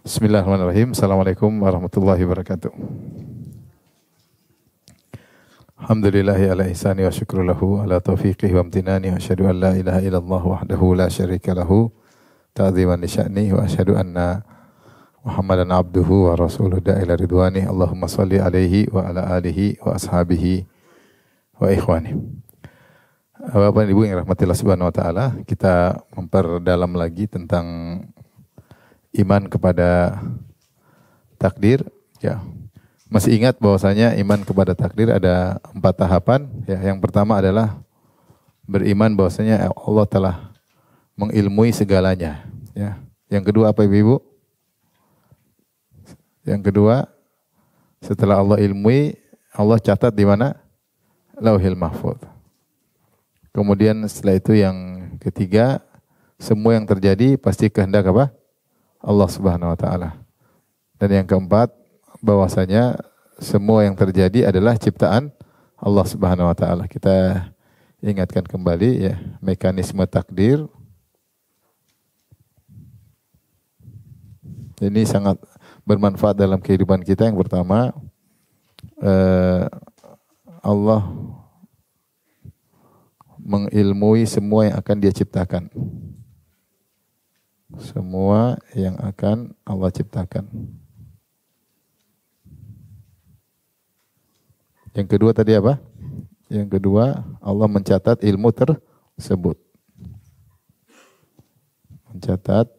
Bismillahirrahmanirrahim. Assalamualaikum warahmatullahi wabarakatuh. Alhamdulillahi ala ihsani wa syukru lahu ala taufiqihi wa amtinani wa asyhadu an la ilaha illallah wahdahu la syarika lahu ta'ziman li sya'ni wa asyhadu anna Muhammadan abduhu wa rasuluhu da'ila ridwani. Allahumma salli alaihi wa ala alihi wa ashabihi wa ikhwani. Bapak dan Ibu yang rahmatillah subhanahu wa ta'ala, kita memperdalam lagi tentang iman kepada takdir. Ya, masih ingat bahwasanya iman kepada takdir ada 4 tahapan. Ya, yang pertama adalah beriman bahwasanya Allah telah mengilmui segalanya. Ya, yang kedua apa Ibu? Yang kedua, setelah Allah ilmui, Allah catat di mana? Lauhil Mahfuz. Kemudian setelah itu yang ketiga, semua yang terjadi pasti kehendak apa? Allah Subhanahu wa taala. Dan yang keempat, bahwasanya semua yang terjadi adalah ciptaan Allah Subhanahu wa taala. Kita ingatkan kembali ya, mekanisme takdir. Ini sangat bermanfaat dalam kehidupan kita. Yang pertama, Allah mengilmui semua yang akan Dia ciptakan. Semua yang akan Allah ciptakan. Yang kedua tadi apa? Yang kedua, Allah mencatat ilmu tersebut. Mencatat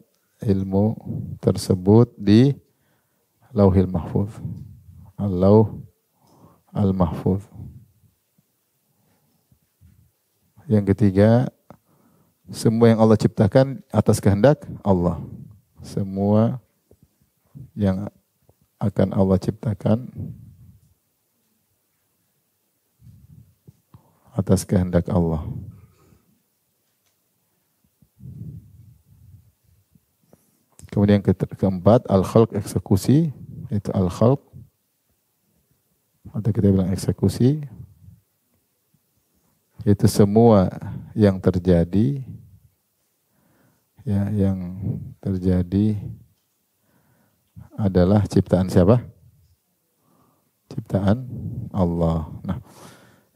ilmu tersebut di Lauhil Mahfuz. Al-Lauh Al-Mahfuz. Yang ketiga, semua yang Allah ciptakan atas kehendak Allah. Semua yang akan Allah ciptakan atas kehendak Allah. Kemudian keempat, al-khalq, eksekusi. Itu al-khalq. Atau kita bilang eksekusi. Itu semua yang terjadi, ya, yang terjadi adalah ciptaan siapa? Ciptaan Allah. Nah,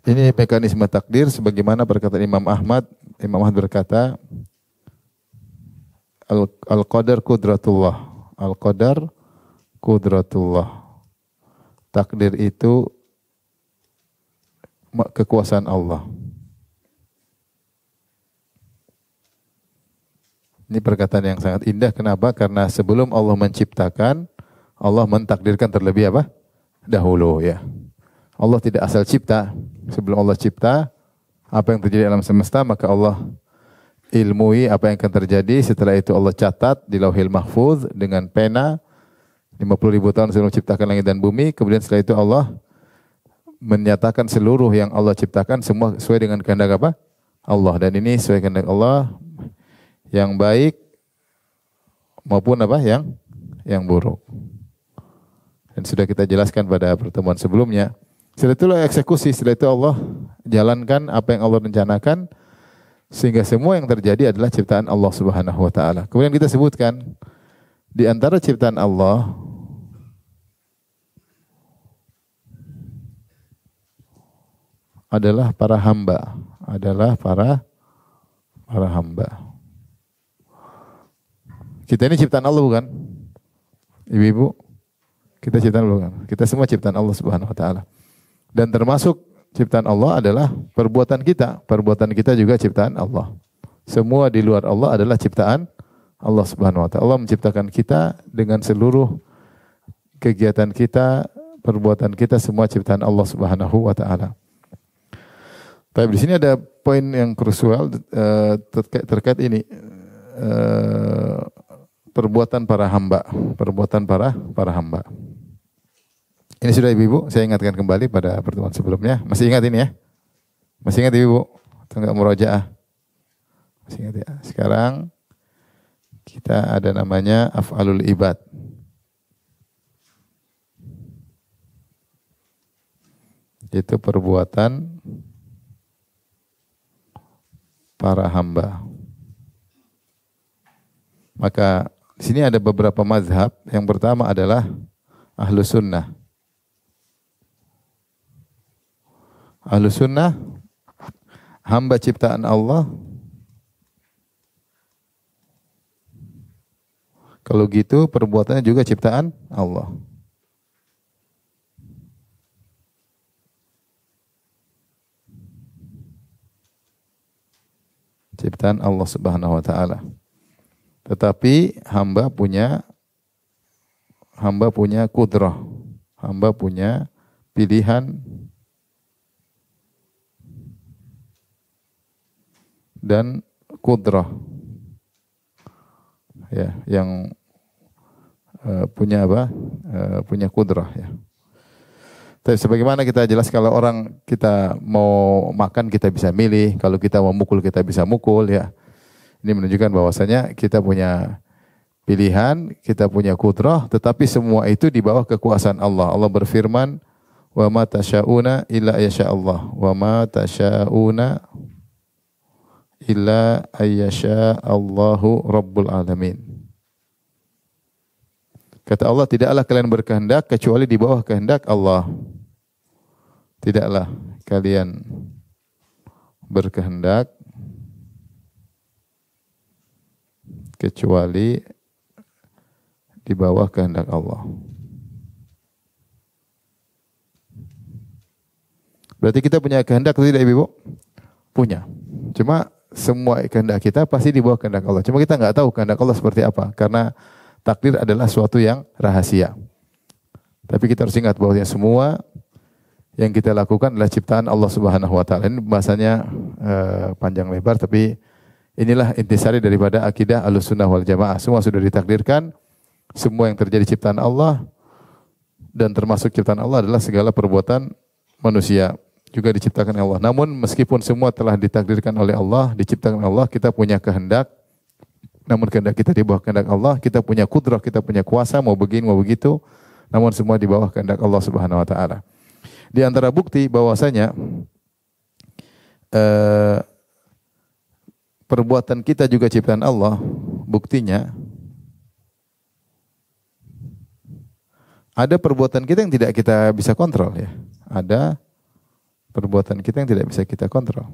ini mekanisme takdir sebagaimana perkataan Imam Ahmad. Imam Ahmad berkata, Al-qadar qudratullah. Al-qadar qudratullah. Takdir itu kekuasaan Allah. Ini perkataan yang sangat indah. Kenapa? Karena sebelum Allah menciptakan, Allah mentakdirkan terlebih apa? Dahulu, ya. Allah tidak asal cipta. Sebelum Allah cipta, apa yang terjadi dalam semesta, maka Allah ilmui apa yang akan terjadi. Setelah itu Allah catat di Lauhil Mahfuz dengan pena 50.000 tahun sebelum menciptakan langit dan bumi. Kemudian setelah itu Allah menyatakan seluruh yang Allah ciptakan semua sesuai dengan kehendak apa? Allah. Dan ini sesuai kehendak Allah, yang baik maupun apa? Yang buruk. Dan sudah kita jelaskan pada pertemuan sebelumnya. Setelah itulah eksekusi. Setelah itu Allah jalankan apa yang Allah rencanakan, sehingga semua yang terjadi adalah ciptaan Allah Subhanahu wa taala. Kemudian kita sebutkan di antara ciptaan Allah adalah para hamba, adalah para hamba. Kita ini ciptaan Allah bukan? Ibu-ibu, kita ciptaan Allah bukan? Kita semua ciptaan Allah Subhanahu wa taala. Dan termasuk ciptaan Allah adalah perbuatan kita. Perbuatan kita juga ciptaan Allah. Semua di luar Allah adalah ciptaan Allah Subhanahu wa taala. Allah menciptakan kita dengan seluruh kegiatan kita, perbuatan kita, semua ciptaan Allah Subhanahu wa taala. Tapi di sini ada poin yang krusial terkait ini, perbuatan para hamba, perbuatan para hamba. Ini sudah Ibu, saya ingatkan kembali pada pertemuan sebelumnya. Masih ingat ini ya? Masih ingat Ibu? Atau enggak murojaah? Masih ingat ya? Sekarang kita ada namanya af'alul ibad. Itu perbuatan para hamba. Maka Di sini ada beberapa mazhab. Yang pertama adalah Ahlus Sunnah. Ahlus Sunnah, hamba ciptaan Allah. Kalau gitu perbuatannya juga ciptaan Allah. Ciptaan Allah Subhanahu wa taala. Tetapi hamba punya kudrah. Hamba punya pilihan dan kudrah. Ya, yang punya apa? Punya kudrah ya. Tapi sebagaimana kita jelas kalau orang kita mau makan kita bisa milih, kalau kita mau mukul kita bisa mukul ya. Ini menunjukkan bahwasanya kita punya pilihan, kita punya kudrah, tetapi semua itu di bawah kekuasaan Allah. Allah berfirman, "Wa ma tasyauna illa yasha Allah, wa ma tasyauna illa ayyasha Allahu Rabbul Alamin." Kata Allah, tidaklah kalian berkehendak kecuali di bawah kehendak Allah. Tidaklah kalian berkehendak kecuali di bawah kehendak Allah. Berarti kita punya kehendak atau tidak, Ibu? Punya. Cuma semua kehendak kita pasti di bawah kehendak Allah. Cuma kita nggak tahu kehendak Allah seperti apa, karena takdir adalah suatu yang rahasia. Tapi kita harus ingat bahwa semua yang kita lakukan adalah ciptaan Allah Subhanahu wa taala. Ini bahasanya panjang lebar, tapi inilah intisari daripada akidah Ahlussunnah wal Jamaah. Semua sudah ditakdirkan, semua yang terjadi ciptaan Allah, dan termasuk ciptaan Allah adalah segala perbuatan manusia juga diciptakan Allah. Namun meskipun semua telah ditakdirkan oleh Allah, diciptakan Allah, kita punya kehendak. Namun kehendak kita di bawah kehendak Allah, kita punya kudrah, kita punya kuasa mau begini mau begitu. Namun semua di bawah kehendak Allah Subhanahu wa taala. Di antara bukti bahwasanya perbuatan kita juga ciptaan Allah, buktinya ada perbuatan kita yang tidak kita bisa kontrol ya. Ada perbuatan kita yang tidak bisa kita kontrol.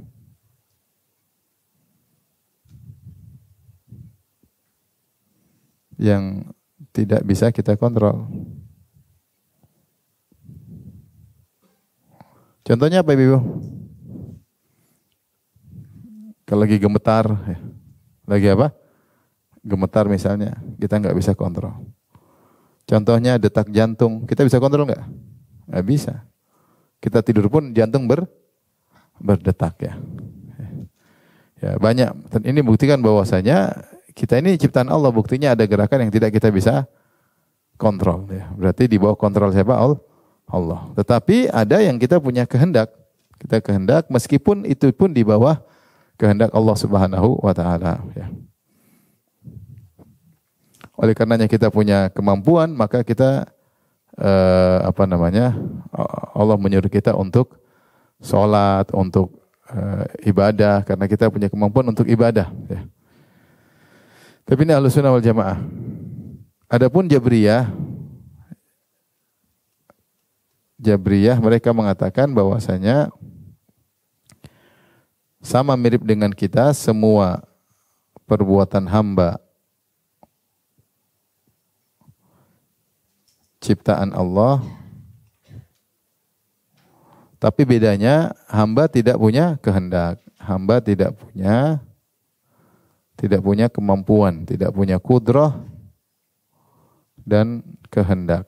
Yang tidak bisa kita kontrol. Contohnya apa, Ibu? Kalau lagi gemetar, ya. Lagi apa? Gemetar misalnya, kita nggak bisa kontrol. Contohnya detak jantung, kita bisa kontrol nggak? Nggak bisa. Kita tidur pun jantung berdetak ya. Ya banyak. Dan ini buktikan bahwasanya kita ini ciptaan Allah, buktinya ada gerakan yang tidak kita bisa kontrol. Ya. Berarti di bawah kontrol siapa? Allah. Tetapi ada yang kita punya kehendak. Kita kehendak meskipun itu pun di bawah kehendak Allah Subhanahu wa taala. Ya. Oleh karenanya kita punya kemampuan, maka kita Allah menyuruh kita untuk sholat, untuk ibadah, karena kita punya kemampuan untuk ibadah. Ya. Tapi ini Ahlussunnah wal Jamaah. Adapun Jabriyah mereka mengatakan bahwasanya sama mirip dengan kita, semua perbuatan hamba ciptaan Allah, tapi bedanya hamba tidak punya kehendak, hamba tidak punya kemampuan, tidak punya kudrah dan kehendak.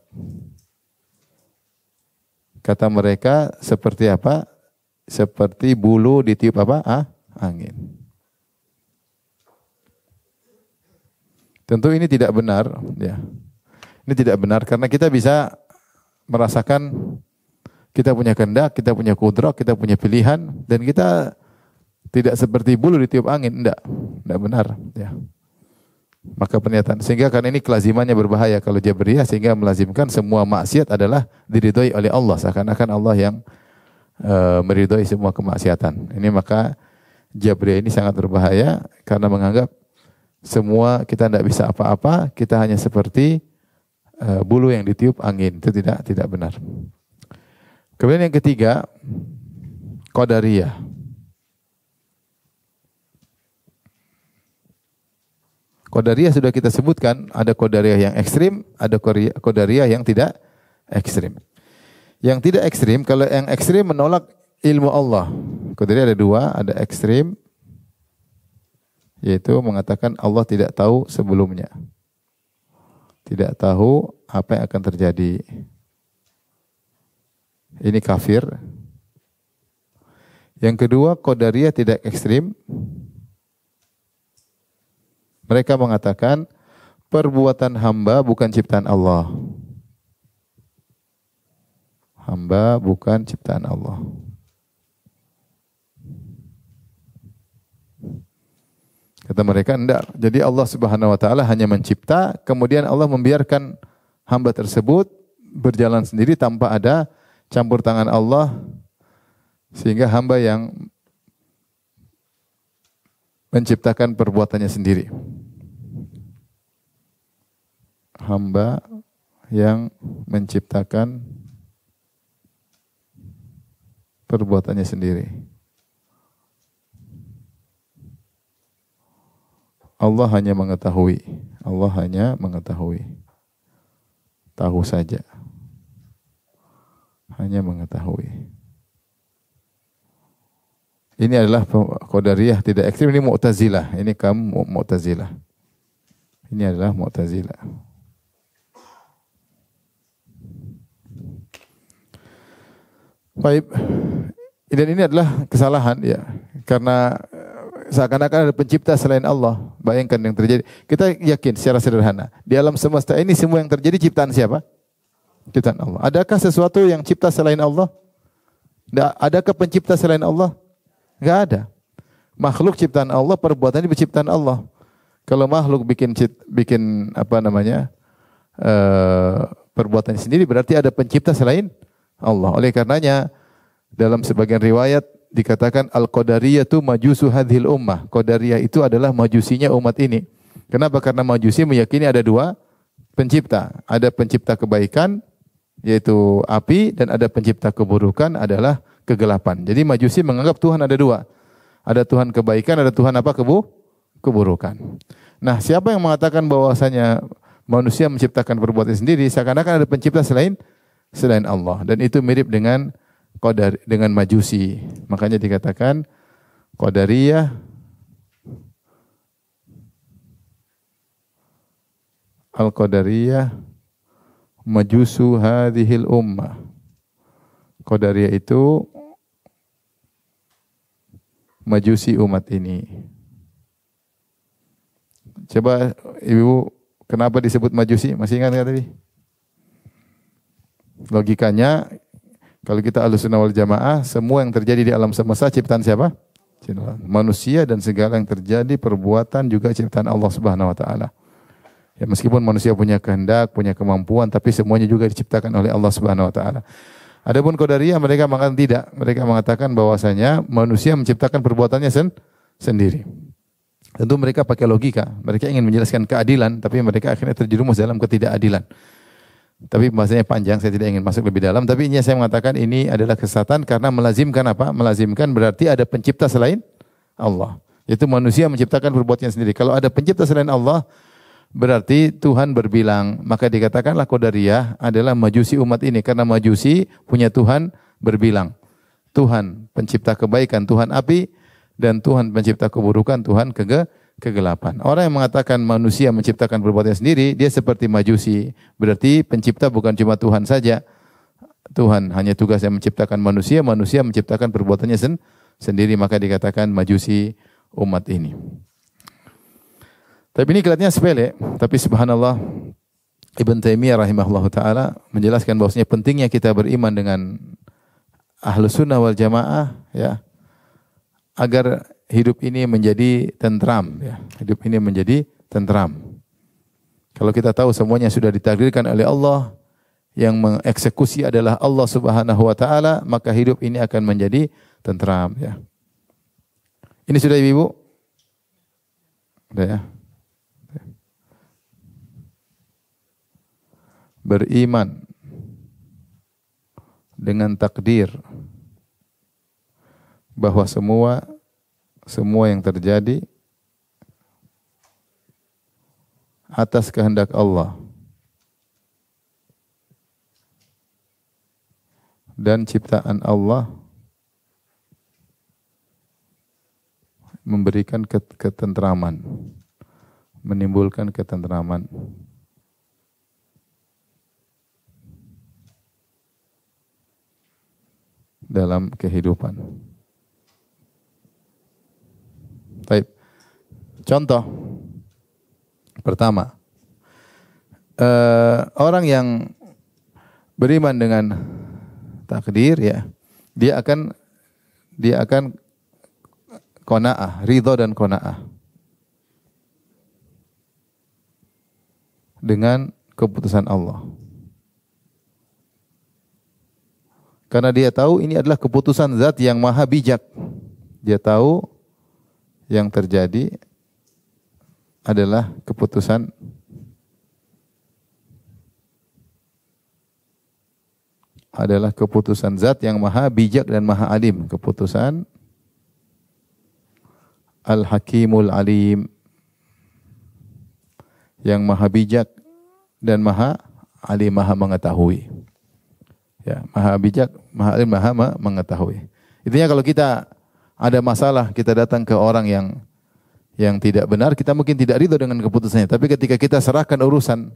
Kata mereka seperti apa? Seperti bulu ditiup apa? Angin. Tentu ini tidak benar, ya. Ini tidak benar karena kita bisa merasakan kita punya kehendak, kita punya kudrah, kita punya pilihan, dan kita tidak seperti bulu ditiup angin, tidak benar. Ya. Maka pernyataan, sehingga karena ini kelazimannya berbahaya kalau Jabriyah, sehingga melazimkan semua maksiat adalah diridhoi oleh Allah, seakan-akan Allah yang meridhoi semua kemaksiatan. Ini maka Jabriyah ini sangat berbahaya karena menganggap semua kita tidak bisa apa-apa, kita hanya seperti bulu yang ditiup angin. Itu tidak benar. Kemudian yang ketiga, Qadariyah. Qadariyah sudah kita sebutkan, ada Qadariyah yang ekstrim, ada Qadariyah yang tidak ekstrim. Yang tidak ekstrim, kalau yang ekstrim menolak ilmu Allah. Qadariyah ada dua, ada ekstrim, yaitu mengatakan Allah tidak tahu sebelumnya. Tidak tahu apa yang akan terjadi. Ini kafir. Yang kedua, Qadariyah tidak ekstrim. Mereka mengatakan perbuatan hamba bukan ciptaan Allah. Hamba bukan ciptaan Allah. Kata mereka, enggak. Jadi Allah Subhanahu wa taala hanya mencipta, kemudian Allah membiarkan hamba tersebut berjalan sendiri tanpa ada campur tangan Allah, sehingga hamba yang menciptakan perbuatannya sendiri. Hamba yang menciptakan perbuatannya sendiri. Allah hanya mengetahui. Allah hanya mengetahui. Tahu saja. Hanya mengetahui. Ini adalah Qadariyah tidak ekstrim. Ini Mu'tazilah. Ini kaum Mu'tazilah. Ini adalah Mu'tazilah. Baik. Dan ini adalah kesalahan ya. Karena seakan-akan ada pencipta selain Allah. Bayangkan yang terjadi. Kita yakin secara sederhana. Di alam semesta ini semua yang terjadi ciptaan siapa? Ciptaan Allah. Adakah sesuatu yang cipta selain Allah? Adakah pencipta selain Allah? Enggak ada. Makhluk ciptaan Allah, perbuatan ini ciptaan Allah. Kalau makhluk bikin perbuatan sendiri, berarti ada pencipta selain Allah. Oleh karenanya dalam sebagian riwayat dikatakan Al-Qadariyah itu majusu hadhil ummah. Qadariyah itu adalah majusinya umat ini. Kenapa? Karena majusi meyakini ada dua pencipta. Ada pencipta kebaikan, yaitu api, dan ada pencipta keburukan adalah kegelapan. Jadi majusi menganggap Tuhan ada dua. Ada Tuhan kebaikan, ada Tuhan apa? Keburukan. Nah, siapa yang mengatakan bahwasanya manusia menciptakan perbuatan sendiri, seakan-akan ada pencipta selain Allah. Dan itu mirip dengan majusi. Makanya dikatakan Qadariyah Al-Qadariyah majusu hadhil ummah. Qadariyah itu majusi umat ini. Coba Ibu, kenapa disebut majusi? Masih ingat nggak tadi? Logikanya, kalau kita Ahlussunnah wal Jamaah, semua yang terjadi di alam semesta ciptaan siapa? Manusia, dan segala yang terjadi perbuatan juga ciptaan Allah Subhanahu wa taala. Ya, meskipun manusia punya kehendak, punya kemampuan, tapi semuanya juga diciptakan oleh Allah Subhanahu wa taala. Adapun Qadariyah mereka mengatakan tidak. Mereka mengatakan bahwasanya manusia menciptakan perbuatannya sendiri. Tentu mereka pakai logika. Mereka ingin menjelaskan keadilan, tapi mereka akhirnya terjerumus dalam ketidakadilan. Tapi bahasanya panjang, saya tidak ingin masuk lebih dalam. Tapi ini saya mengatakan ini adalah kesesatan karena melazimkan apa? Melazimkan berarti ada pencipta selain Allah. Yaitu manusia menciptakan perbuatannya sendiri. Kalau ada pencipta selain Allah, berarti Tuhan berbilang. Maka dikatakanlah Qadariyah adalah majusi umat ini. Karena majusi punya Tuhan berbilang. Tuhan pencipta kebaikan, Tuhan api, dan Tuhan pencipta keburukan, Tuhan kegelapan. Orang yang mengatakan manusia menciptakan perbuatannya sendiri, dia seperti majusi. Berarti pencipta bukan cuma Tuhan saja. Tuhan hanya tugasnya menciptakan manusia, manusia menciptakan perbuatannya sendiri. Maka dikatakan majusi umat ini. Tapi ini kelihatannya sepele. Tapi subhanallah, Ibn Taimiyah rahimahullah ta'ala menjelaskan bahwasanya pentingnya kita beriman dengan Ahlussunnah wal Jamaah, ya, agar hidup ini menjadi tentram, ya. Hidup ini menjadi tentram. Kalau kita tahu semuanya sudah ditakdirkan oleh Allah, yang mengeksekusi adalah Allah Subhanahu wa taala, maka hidup ini akan menjadi tentram, ya. Ini sudah Ibu? Sudah ya? beriman dengan takdir bahwa semua yang terjadi atas kehendak Allah dan ciptaan Allah memberikan ketentraman, menimbulkan ketentraman. Dalam kehidupan. Baik. Contoh pertama, orang yang beriman dengan takdir, ya, dia akan qanaah, ridha dan qanaah dengan keputusan Allah. Karena dia tahu ini adalah keputusan zat yang maha bijak. Dia tahu yang terjadi adalah keputusan zat yang maha bijak dan maha alim. Keputusan Al-Hakimul Alim, yang maha bijak dan maha alim, maha mengetahui. Ya, maha bijak, maha alim, maha mengetahui. Intinya kalau kita ada masalah, kita datang ke orang yang tidak benar, kita mungkin tidak ridho dengan keputusannya. Tapi ketika kita serahkan urusan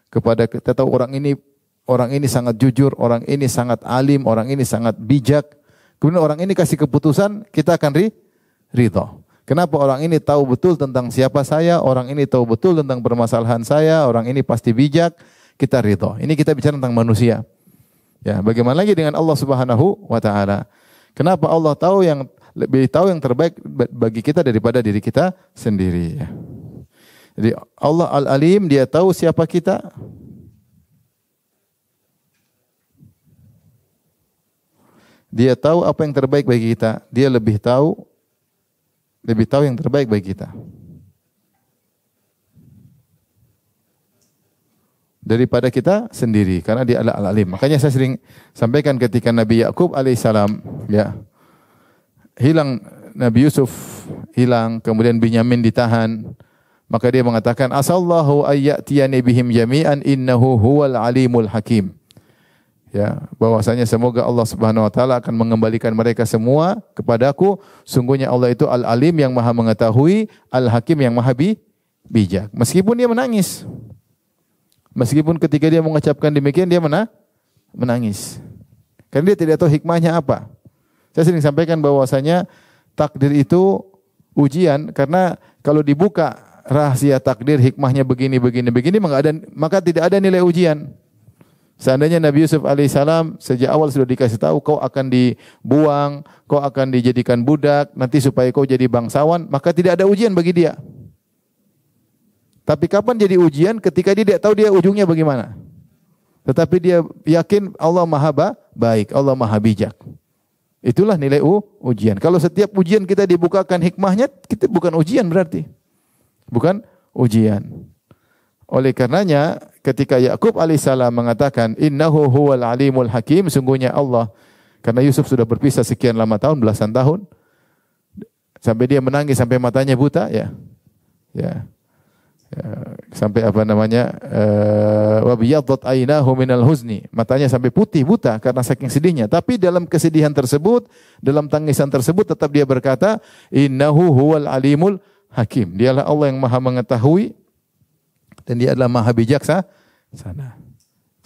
kepada, kita tahu orang ini sangat jujur, orang ini sangat alim, orang ini sangat bijak. Kemudian orang ini kasih keputusan, kita akan ridho. Kenapa? Orang ini tahu betul tentang siapa saya, orang ini tahu betul tentang permasalahan saya, orang ini pasti bijak, kita ridho. Ini kita bicara tentang manusia. Ya, bagaimana lagi dengan Allah Subhanahu wa taala? Kenapa Allah lebih tahu yang terbaik bagi kita daripada diri kita sendiri, ya. Jadi Allah Al-Alim, dia tahu siapa kita. Dia tahu apa yang terbaik bagi kita. Dia lebih tahu yang terbaik bagi kita daripada kita sendiri, karena dia adalah Al-Alim. Makanya saya sering sampaikan ketika Nabi Yakub alaihissalam, ya, hilang, Nabi Yusuf hilang, kemudian Binyamin ditahan, maka dia mengatakan, asallahu ayyatiyani bihim jami'an innahu huwal alimul hakim. Ya, bahwasanya semoga Allah Subhanahu wa taala akan mengembalikan mereka semua kepadaku. Sungguhnya Allah itu Al-Alim, yang maha mengetahui, Al-Hakim, yang maha bijak. Meskipun dia menangis. Meskipun ketika dia mengucapkan demikian, dia menangis. Karena dia tidak tahu hikmahnya apa. Saya sering sampaikan bahwasanya takdir itu ujian, karena kalau dibuka rahasia takdir, hikmahnya begini, maka tidak ada nilai ujian. Seandainya Nabi Yusuf alaihissalam sejak awal sudah dikasih tahu, kau akan dibuang, kau akan dijadikan budak, nanti supaya kau jadi bangsawan, maka tidak ada ujian bagi dia. Tapi kapan jadi ujian? Ketika dia tidak tahu dia ujungnya bagaimana. Tetapi dia yakin Allah maha baik, Allah maha bijak. Itulah nilai ujian. Kalau setiap ujian kita dibukakan hikmahnya, kita bukan ujian berarti. Bukan ujian. Oleh karenanya ketika Yakub alaihissalam mengatakan innahu huwal alimul hakim, sungguhnya Allah, karena Yusuf sudah berpisah sekian lama tahun, belasan tahun, sampai dia menangis sampai matanya buta, ya. Sampai wa biyaddat aynahu minal huzni, matanya sampai putih buta karena saking sedihnya. Tapi dalam kesedihan tersebut, dalam tangisan tersebut, tetap dia berkata innahu huwal alimul hakim. Dialah Allah yang maha mengetahui dan dia adalah maha bijaksana.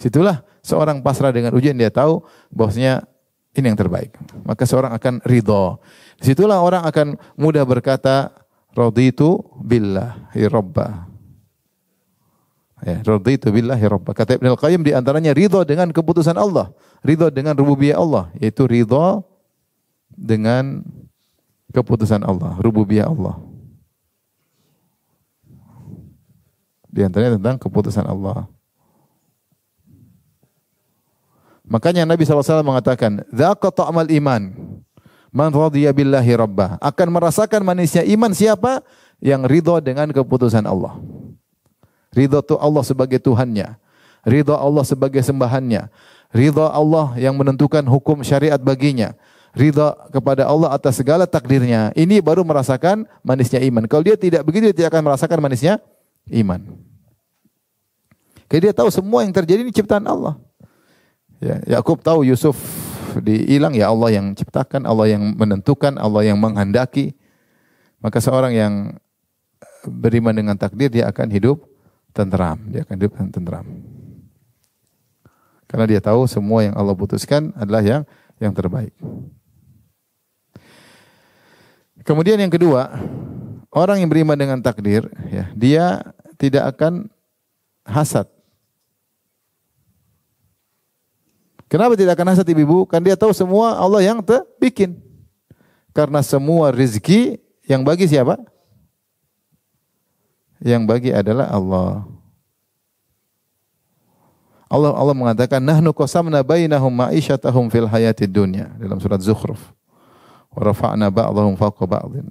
Situlah seorang pasrah dengan ujian, dia tahu bahwasanya ini yang terbaik. Maka seorang akan ridho. Situlah orang akan mudah berkata raditu billahi rabba. Ya, raditu billahi rabba. Kata Ibnu Al-Qayyim, di antaranya ridho dengan keputusan Allah, ridho dengan rububiyah Allah, yaitu ridho dengan keputusan Allah, rububiyah Allah. Di antaranya tentang keputusan Allah. Makanya Nabi SAW mengatakan, "Dzaqa ta'mal iman man radiya billahi rabbah." Akan merasakan manisnya iman siapa yang ridho dengan keputusan Allah. Ridho itu Allah sebagai Tuhannya. ridha Allah sebagai sembahannya, ridha Allah yang menentukan hukum syariat baginya, ridha kepada Allah atas segala takdirnya. Ini baru merasakan manisnya iman. Kalau dia tidak begitu, dia tidak akan merasakan manisnya iman. Karena dia tahu semua yang terjadi ini ciptaan Allah. Ya, Yakub tahu Yusuf hilang, ya Allah yang ciptakan, Allah yang menentukan, Allah yang menghendaki. Maka seorang yang beriman dengan takdir, dia akan hidup tenteram. Dia akan hidup tenteram. Karena dia tahu semua yang Allah putuskan adalah yang terbaik. Kemudian yang kedua, orang yang beriman dengan takdir, ya, dia tidak akan hasad. Kenapa tidak akan hasad, ibu-ibu? Kan dia tahu semua Allah yang bikin. Karena semua rezeki yang bagi siapa? Yang bagi adalah Allah. Allah mengatakan, nahnu qasamna bainahum ma'isyatahum fil hayatid dunya, dalam surat Zukhruf. Wa rafa'na ba'dahum fawqa ba'dhin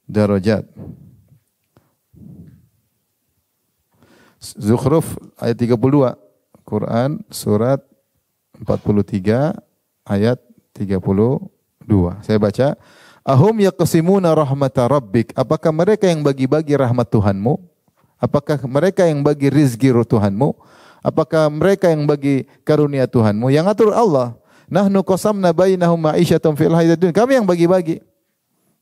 darajat. Zukhruf ayat 32, Quran surat 43 ayat 32. Saya baca, ahum yaqsimuna rahmata rabbik, apakah mereka yang bagi-bagi rahmat Tuhanmu? Apakah mereka yang bagi rizki Tuhanmu? Apakah mereka yang bagi karunia Tuhanmu? Yang atur Allah. Nahnu qasamna bainahum ma'isyatan fil hayatid dunya. Kami yang bagi-bagi.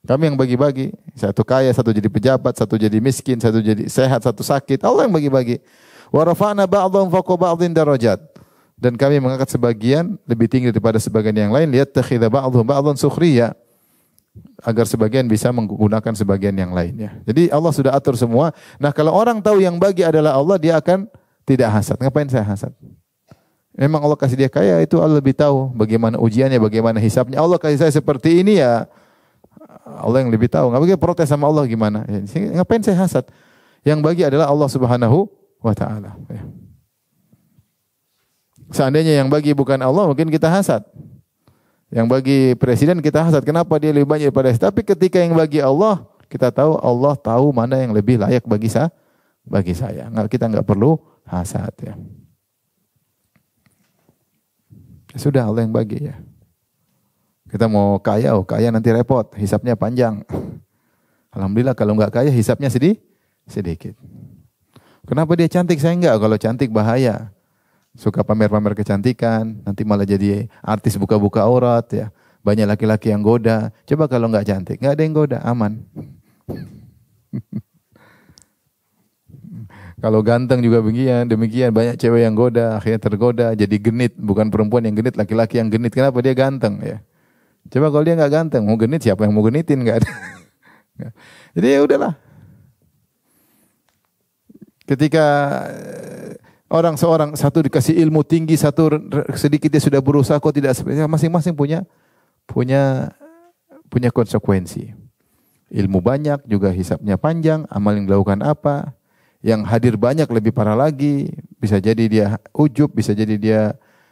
Kami yang bagi-bagi. Satu kaya, satu jadi pejabat, satu jadi miskin, satu jadi sehat, satu sakit. Allah yang bagi-bagi. Wa rafa'na ba'dahum fawqa ba'dhin darajat. Dan kami mengangkat sebagian lebih tinggi daripada sebagian yang lain, liyattakhidha ba'dhum ba'dhan sukhriya, agar sebagian bisa menggunakan sebagian yang lainnya. Jadi Allah sudah atur semua. Nah, kalau orang tahu yang bagi adalah Allah, dia akan tidak hasad. Ngapain saya hasad? Memang Allah kasih dia kaya, itu Allah lebih tahu bagaimana ujiannya, bagaimana hisabnya. Allah kasih saya seperti ini, ya Allah yang lebih tahu. Nggak boleh protes sama Allah gimana. Ngapain saya hasad? Yang bagi adalah Allah Subhanahu wa Ta'ala. Seandainya yang bagi bukan Allah, mungkin kita hasad. Yang bagi presiden kita hasad. Kenapa dia lebih banyak daripada saya? Tapi ketika yang bagi Allah, kita tahu Allah tahu mana yang lebih layak bagi saya. Kita nggak perlu hasad, ya. Sudah Allah yang bagi, ya. Kita mau kaya, kaya nanti repot, hisapnya panjang. Alhamdulillah kalau nggak kaya, hisapnya sedikit. Kenapa dia cantik, saya enggak? Kalau cantik bahaya. Suka pamer-pamer kecantikan, nanti malah jadi artis buka-buka aurat, ya. Banyak laki-laki yang goda. Coba kalau nggak cantik, nggak ada yang goda, aman. Kalau ganteng juga demikian banyak cewek yang goda, akhirnya tergoda, jadi genit. Bukan perempuan yang genit, laki-laki yang genit. Kenapa? Dia ganteng, ya. Coba kalau dia nggak ganteng, mau genit, siapa yang mau genitin? Nggak ada. Jadi ya udahlah. Ketika satu dikasih ilmu tinggi, satu sedikit dia sudah berusaha, kok tidak, masing-masing punya konsekuensi. Ilmu banyak juga hisapnya panjang, amal yang dilakukan apa? Yang hadir banyak lebih parah lagi, bisa jadi dia ujub, bisa jadi dia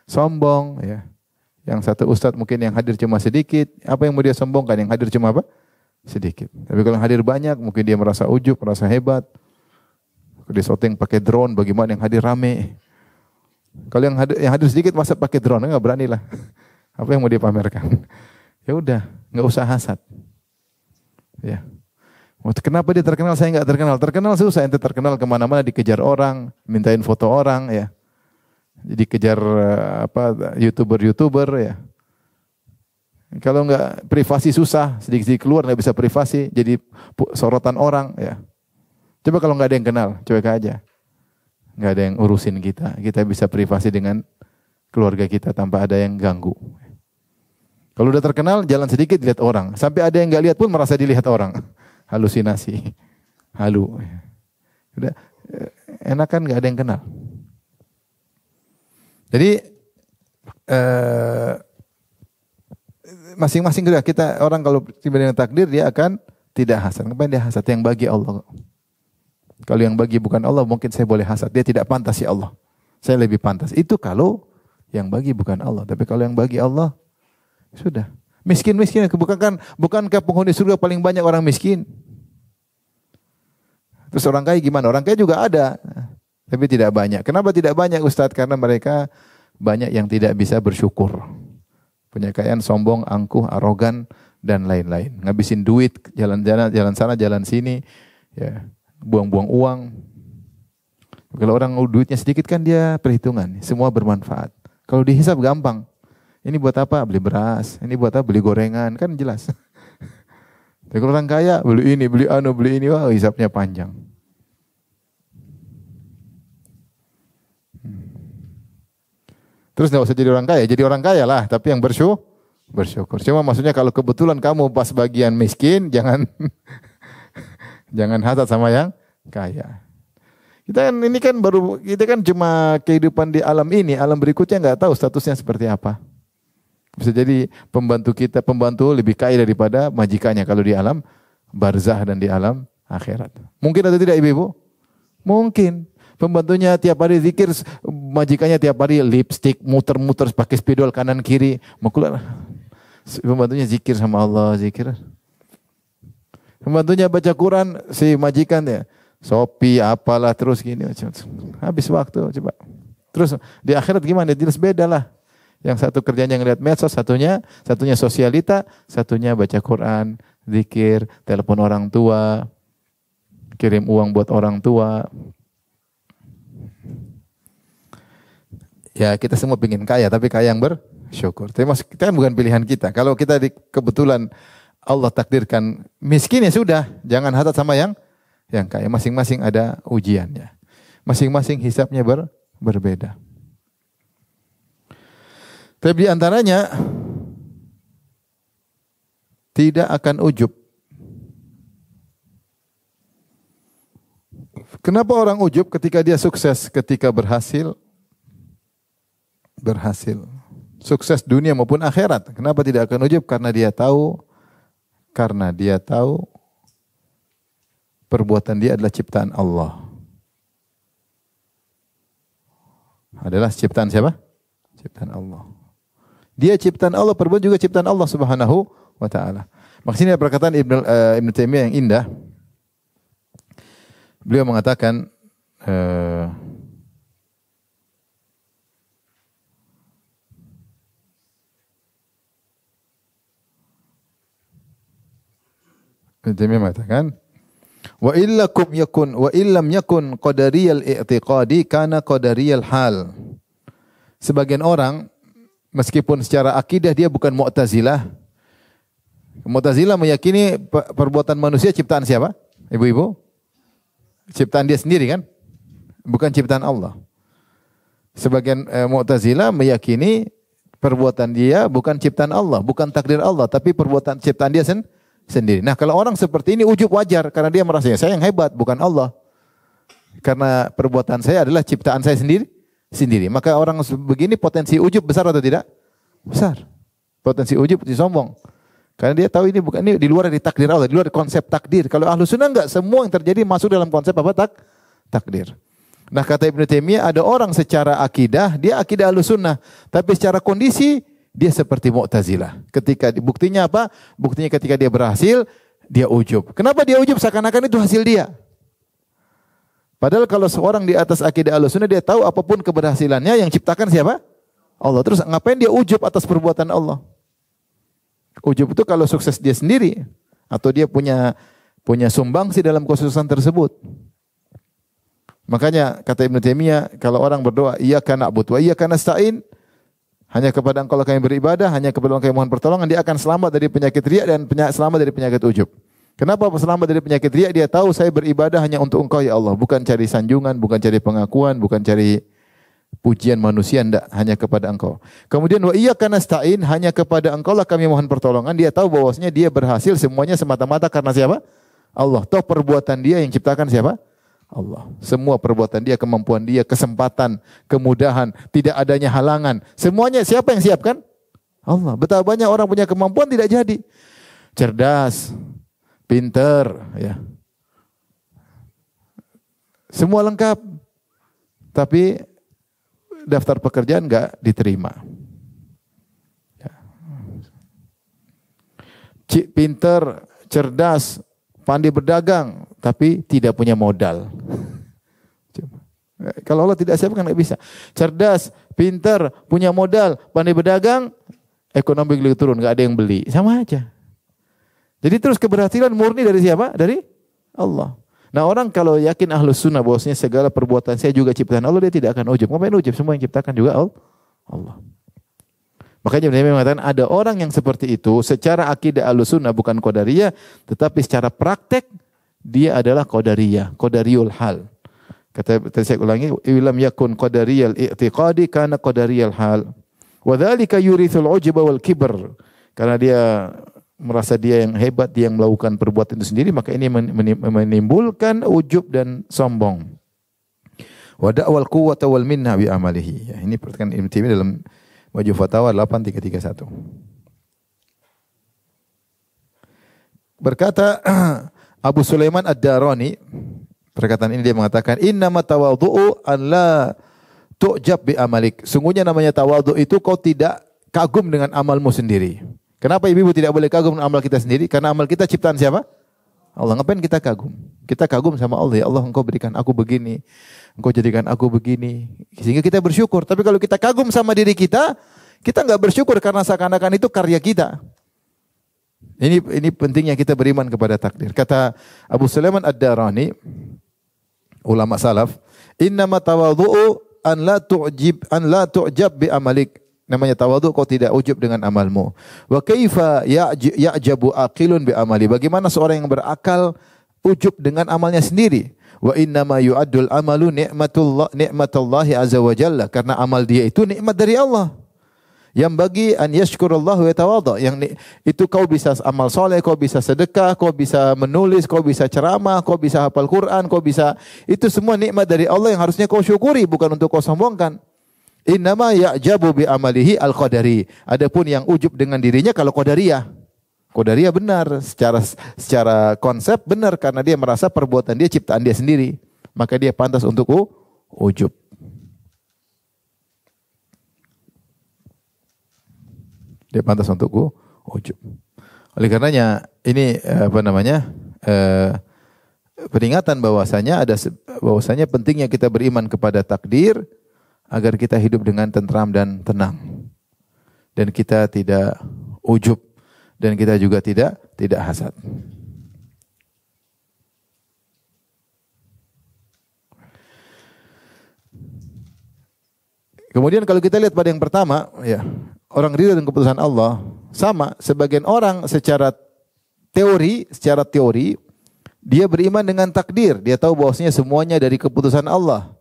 sombong, ya. Yang satu ustadz mungkin yang hadir cuma sedikit, apa yang mau dia sombongkan? Yang hadir cuma apa? Sedikit. Tapi kalau yang hadir banyak, mungkin dia merasa ujub, merasa hebat. Dia syuting pakai drone, bagaimana yang hadir rame. Kalau yang hadir sedikit, masa pakai drone? Enggak berani lah. Apa yang mau dia pamerkan? Ya udah, enggak usah hasad. Ya. Kenapa dia terkenal, saya enggak terkenal? Terkenal susah, ente terkenal kemana-mana, dikejar orang, mintain foto orang, ya. Jadi kejar YouTuber, ya. Kalau enggak privasi susah, sedikit-sedikit keluar enggak bisa privasi, jadi sorotan orang, ya. Coba kalau enggak ada yang kenal, cuek aja. Enggak ada yang urusin kita. Kita bisa privasi dengan keluarga kita tanpa ada yang ganggu. Kalau udah terkenal, jalan sedikit dilihat orang. Sampai ada yang enggak lihat pun merasa dilihat orang. Halusinasi. Halu. Udah enakan enggak ada yang kenal. Jadi masing-masing kita orang kalau tiba dengan takdir dia akan tidak hasad. Ngapain dia hasad? Yang bagi Allah. Kalau yang bagi bukan Allah, mungkin saya boleh hasad. Dia tidak pantas, ya Allah. Saya lebih pantas. Itu kalau yang bagi bukan Allah. Tapi kalau yang bagi Allah, sudah. Miskin-miskin. Bukankah penghuni surga paling banyak orang miskin? Terus orang kaya gimana? Orang kaya juga ada. tapi tidak banyak. Kenapa tidak banyak Ustadz? Karena mereka banyak yang tidak bisa bersyukur. Punya kekayaan, sombong, angkuh, arogan, dan lain-lain. Ngabisin duit, jalan-jalan, jalan sana, jalan sini, ya, buang-buang uang. Kalau orang duitnya sedikit kan dia perhitungan, semua bermanfaat. Kalau dihisap gampang. Ini buat apa? Beli beras. Ini buat apa? Beli gorengan. Kan jelas. Tapi kalau orang kaya, beli ini, beli anu, beli ini, wah hisapnya panjang. Terus nggak usah jadi orang kaya, jadi orang kaya lah, tapi yang bersyukur. Cuma maksudnya kalau kebetulan kamu pas bagian miskin, jangan jangan hasad sama yang kaya. Kita kan cuma kehidupan di alam ini, alam berikutnya nggak tahu statusnya seperti apa. Bisa jadi pembantu lebih kaya daripada majikannya kalau di alam barzah dan di alam akhirat. Mungkin atau tidak ibu-ibu? Mungkin. Pembantunya tiap hari zikir, majikannya tiap hari lipstick, muter-muter pakai spidol kanan kiri. Pembantunya zikir sama Allah, zikir. Pembantunya baca Quran, si majikan ya, Shopee apalah terus gini. Habis waktu coba. Terus di akhirat gimana? Jelas beda lah. Yang satu kerjanya ngeliat medsos, satunya sosialita, satunya baca Quran, zikir, telepon orang tua, kirim uang buat orang tua. Ya kita semua ingin kaya, tapi kaya yang bersyukur. Tapi kita kan bukan pilihan kita. Kalau kita kebetulan Allah takdirkan miskin ya sudah, jangan hasad sama yang kaya. Masing-masing ada ujiannya. Masing-masing hisabnya berbeda. Tapi di antaranya tidak akan ujub. Kenapa orang ujub ketika dia sukses, ketika berhasil? Sukses dunia maupun akhirat. Kenapa tidak akan ujub? Karena dia tahu perbuatan dia adalah ciptaan Allah. Adalah ciptaan siapa? Ciptaan Allah. Dia ciptaan Allah, perbuatan juga ciptaan Allah Subhanahu wa taala. Maksudnya perkataan Ibnu Taimiyah yang indah. Beliau mengatakan Ibnu mengatakan wa illam yakun qadariyal i'tiqadi kana qadariyal hal. Sebagian orang meskipun secara akidah dia bukan Mu'tazilah. Mu'tazilah meyakini perbuatan manusia ciptaan siapa? Ibu-ibu? Ciptaan dia sendiri kan? Bukan ciptaan Allah. Sebagian Mu'tazilah meyakini perbuatan dia bukan ciptaan Allah, bukan takdir Allah, tapi perbuatan ciptaan dia sendiri. Nah, kalau orang seperti ini ujub wajar karena dia merasa saya yang hebat, bukan Allah. Karena perbuatan saya adalah ciptaan saya sendiri. Maka orang begini potensi ujub besar atau tidak? Besar. Potensi ujub, potensi sombong. Karena dia tahu ini di luar dari takdir Allah, di luar dari konsep takdir. Kalau ahlu sunnah enggak, semua yang terjadi masuk dalam konsep apa? Takdir. Nah, kata Ibnu Taimiyah, ada orang secara akidah, dia akidah ahlu sunnah. Tapi secara kondisi, dia seperti Mu'tazilah. Buktinya apa? Buktinya ketika dia berhasil, dia ujub. Kenapa dia ujub? Seakan-akan itu hasil dia. Padahal kalau seorang di atas akidah Ahlussunnah, dia tahu apapun keberhasilannya yang ciptakan siapa? Allah. Terus ngapain dia ujub atas perbuatan Allah? Ujub itu kalau sukses dia sendiri atau dia punya sumbangsi dalam kesuksesan tersebut. Makanya kata Ibnu Taimiyah, kalau orang berdoa, iyyaka na'budu wa iyyaka nasta'in, hanya kepada Engkau kami beribadah, hanya kepada Engkau kami mohon pertolongan, dia akan selamat dari penyakit riya dan selamat dari penyakit ujub. Kenapa selamat dari penyakit riya? Dia tahu saya beribadah hanya untuk Engkau ya Allah, bukan cari sanjungan, bukan cari pengakuan, bukan cari pujian manusia, enggak, hanya kepada Engkau. Kemudian wa iyyaka nasta'in, hanya kepada Engkau lah kami mohon pertolongan. Dia tahu bahwasanya dia berhasil semuanya semata-mata karena siapa? Allah. Toh perbuatan dia yang ciptakan siapa? Allah. Semua perbuatan dia, kemampuan dia, kesempatan, kemudahan, tidak adanya halangan. Semuanya siapa yang siapkan? Allah. Betapa banyak orang punya kemampuan tidak jadi. Cerdas, pinter, ya. Semua lengkap. Tapi daftar pekerjaan enggak diterima. Ya. Pinter, cerdas, pandai berdagang, tapi tidak punya modal. Kalau Allah tidak siapkan nggak bisa. Cerdas, pintar, punya modal, pandai berdagang, ekonomi lagi turun, nggak ada yang beli. Sama aja. Jadi terus keberhasilan murni dari siapa? Dari Allah. Nah orang kalau yakin ahlus sunnah bahwasanya segala perbuatan saya juga ciptaan Allah, dia tidak akan ujub. Ngapain ujub? Semua yang ciptakan juga Allah. Makanya Ibnu mengatakan ada orang yang seperti itu secara akidah ahlus sunnah bukan qadariyah, tetapi secara praktek dia adalah qadariyah, qadariyul hal. Kata saya ulangi, ilam yakun qadariyal i'tiqadi kana qadariyal hal. Wa dzalika yurithul ujba wal kibr. Karena dia merasa dia yang hebat, dia yang melakukan perbuatan itu sendiri, maka ini menimbulkan ujub dan sombong. Wa da'wal quwwata wal minna bi amalihi. Ya, ini perhatikan Ibnu Taimiyah dalam Majmu' Fatawa 8331. Berkata Abu Sulaiman Ad-Darani, perkataan ini dia mengatakan, innama tawadhu'u an la tu'jab bi amalik. Sungguhnya namanya tawadhu itu kau tidak kagum dengan amalmu sendiri. Kenapa ibu-ibu tidak boleh kagum dengan amal kita sendiri? Karena amal kita ciptaan siapa? Allah. Ngapain kita kagum? Kita kagum sama Allah. Ya Allah, engkau berikan aku begini. Engkau jadikan aku begini. Sehingga kita bersyukur. Tapi kalau kita kagum sama diri kita enggak bersyukur karena seakan-akan itu karya kita. Ini pentingnya kita beriman kepada takdir. Kata Abu Sulaiman Ad-Darani, ulama salaf, innama tawadhu'u an la tu'jab bi amalik. Namanya tawadhu, kau tidak ujub dengan amalmu. Wa kaifa ya'jabu aqilun bi amali. Bagaimana seorang yang berakal ujub dengan amalnya sendiri? Wa innama yu'addul amalu ni'matullahi azza wa jalla. Karena amal dia itu nikmat dari Allah. Yang bagi an yashkurallahu wa tawadhu. Yang itu kau bisa amal soleh, kau bisa sedekah, kau bisa menulis, kau bisa ceramah, kau bisa hafal Quran, kau bisa, itu semua nikmat dari Allah yang harusnya kau syukuri, bukan untuk kau sombongkan. Innama ya'jabu bi amalihi al-qadari. Adapun yang ujub dengan dirinya kalau qadariyah. Qadariyah benar, secara konsep benar karena dia merasa perbuatan dia ciptaan dia sendiri. Maka dia pantas untuk ujub. Dia pantas untuk ujub. Oleh karenanya ini peringatan bahwasanya pentingnya kita beriman kepada takdir agar kita hidup dengan tentram dan tenang. Dan kita tidak ujub dan kita juga tidak hasad. Kemudian kalau kita lihat pada yang pertama, ya, orang ridha dengan keputusan Allah, sama sebagian orang secara teori dia beriman dengan takdir, dia tahu bahwasanya semuanya dari keputusan Allah.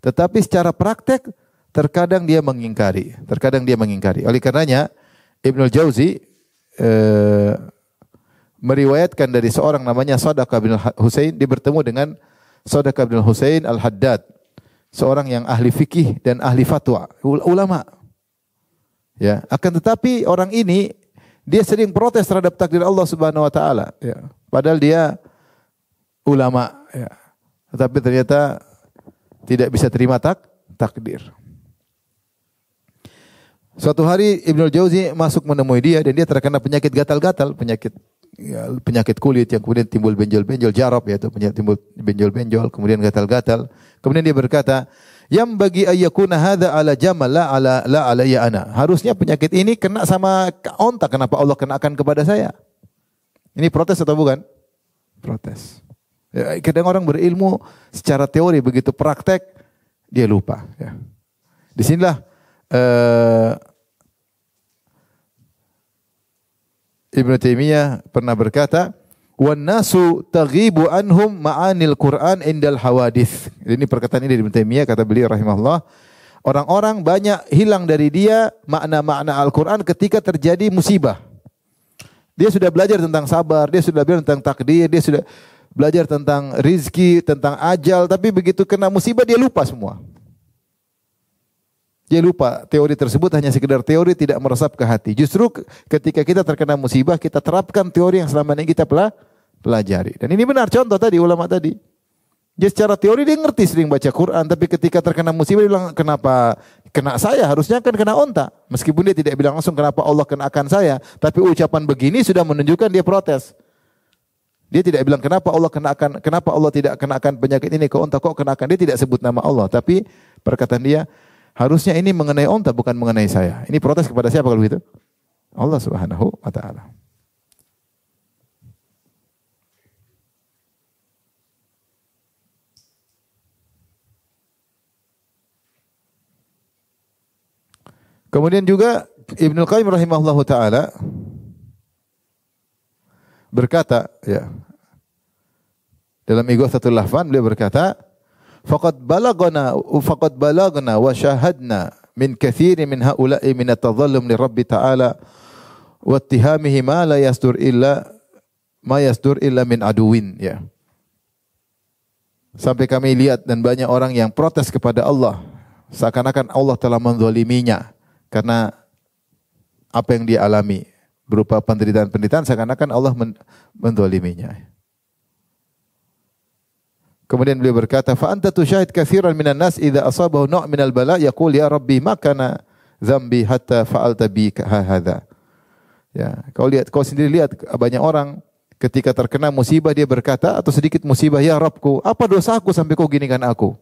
Tetapi secara praktek terkadang dia mengingkari. Oleh karenanya Ibnul Jauzi meriwayatkan dari seorang namanya Shadaqah bin Husain, dia bertemu dengan Shadaqah bin Husain Al-Haddad, seorang yang ahli fikih dan ahli fatwa, ulama. Ya, akan tetapi orang ini dia sering protes terhadap takdir Allah Subhanahu wa taala, ya. Padahal dia ulama, ya. Tetapi ternyata tidak bisa terima takdir. Suatu hari Ibnul Jauzi masuk menemui dia dan dia terkena penyakit gatal-gatal, penyakit kulit yang kemudian timbul benjol-benjol, jarab, yaitu timbul benjol-benjol, kemudian gatal-gatal. Kemudian dia berkata, "Yang bagi ayyakuna hadza ala jamal la alayya ana." Harusnya penyakit ini kena sama onta, kenapa Allah kenakan kepada saya? Ini protes atau bukan? Protes. Ya, kadang orang berilmu secara teori, begitu praktek dia lupa. Ya. Disinilah Ibnu Taimiyah pernah berkata, "Wan nasu taghibu anhum ma'anil Qur'an indal hawadits." Ini perkataan ini dari Ibnu Taimiyah, kata beliau rahimahullah, orang-orang banyak hilang dari dia makna-makna Al-Qur'an ketika terjadi musibah. Dia sudah belajar tentang sabar, dia sudah belajar tentang takdir, dia sudah belajar tentang rizki, tentang ajal, tapi begitu kena musibah dia lupa semua. Dia lupa teori tersebut hanya sekedar teori, tidak meresap ke hati. Justru ketika kita terkena musibah, kita terapkan teori yang selama ini kita pelajari. Dan ini benar contoh tadi, ulama tadi. Dia secara teori dia ngerti, sering baca Quran, tapi ketika terkena musibah dia bilang, kenapa kena saya? Harusnya kan kena onta. Meskipun dia tidak bilang langsung kenapa Allah kenakan saya, tapi ucapan begini sudah menunjukkan dia protes. Dia tidak bilang kenapa Allah tidak kenakan penyakit ini ke unta, kok kenakan. Dia tidak sebut nama Allah, tapi perkataan dia, harusnya ini mengenai unta bukan mengenai saya. Ini protes kepada siapa kalau begitu? Allah Subhanahu wa taala. Kemudian juga Ibnu Qayyim rahimahullahu taala berkata, ya, dalam Ighatsatul Lahfan beliau berkata, faqad balagna wa syahadna min katsirin min haula'i min at-tadhallum li Rabbi ta'ala wa ittihamihi ma yasdur illa min aduwin, ya. Sampai kami lihat dan banyak orang yang protes kepada Allah seakan-akan Allah telah menzaliminya karena apa yang dia alami berupa penderitaan-penderitaan, seakan-akan Allah menzaliminya. Kemudian beliau berkata, fa anta tusyahid katsiran minan nas idza asabahu naw' minal bala yaqul ya rabbi ma kana dzambi hatta fa'alta bi hadza. Ya, kau sendiri lihat banyak orang ketika terkena musibah dia berkata, atau sedikit musibah, ya Rabbku, apa dosaku sampai kau ginikan aku?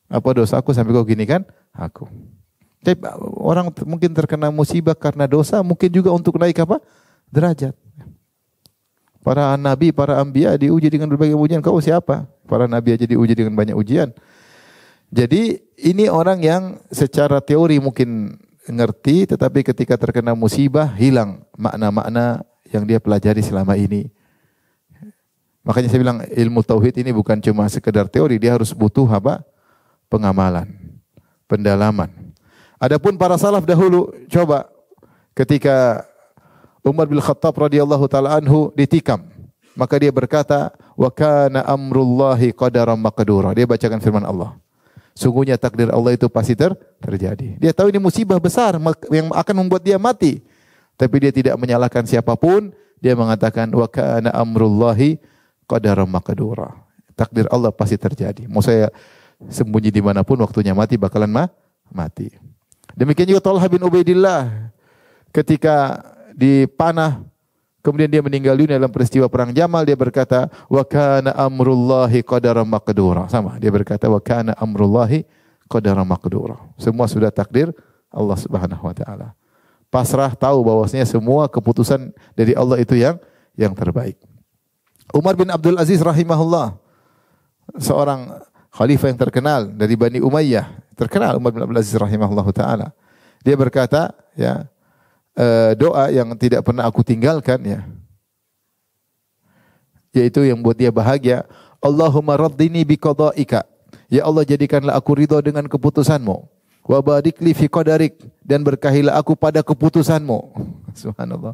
Apa dosaku sampai kau ginikan aku? Tapi orang mungkin terkena musibah karena dosa, mungkin juga untuk naik apa? Derajat. Para nabi, para anbiya diuji dengan berbagai ujian. Kau siapa? Para nabi aja diuji dengan banyak ujian. Jadi ini orang yang secara teori mungkin ngerti, tetapi ketika terkena musibah hilang makna-makna yang dia pelajari selama ini. Makanya saya bilang ilmu tauhid ini bukan cuma sekedar teori, dia harus butuh apa? Pengamalan, pendalaman. Adapun para salaf dahulu, coba ketika Umar bin Khattab radhiyallahu taala anhu ditikam, maka dia berkata, wa kana amrullahi qadaran maqdura. Dia bacakan firman Allah. Sungguhnya takdir Allah itu pasti terjadi. Dia tahu ini musibah besar yang akan membuat dia mati. Tapi dia tidak menyalahkan siapapun. Dia mengatakan, wa kana amrullahi qadaran maqdura. Takdir Allah pasti terjadi. Mau saya sembunyi di manapun, waktunya mati bakalan mati. Demikian juga Talha bin Ubaidillah ketika dipanah kemudian dia meninggal dunia dalam peristiwa perang Jamal, dia berkata, wa kana amrullahi qadaran maqdura. Sama, dia berkata, wa kana amrullahi qadaran maqdura. Semua sudah takdir Allah Subhanahu wa taala. Pasrah, tahu bahwasanya semua keputusan dari Allah itu yang terbaik. Umar bin Abdul Aziz rahimahullah, seorang khalifah yang terkenal dari Bani Umayyah, terkenal Umar bin Abdul Aziz rahimahullahu taala. Dia berkata, ya, doa yang tidak pernah aku tinggalkan, ya, yaitu yang buat dia bahagia. Allahumma raddini bi qada'ika. Ya Allah, jadikanlah aku ridha dengan keputusanmu. Wa barik li fi qadarik, dan berkahilah aku pada keputusanmu. Subhanallah.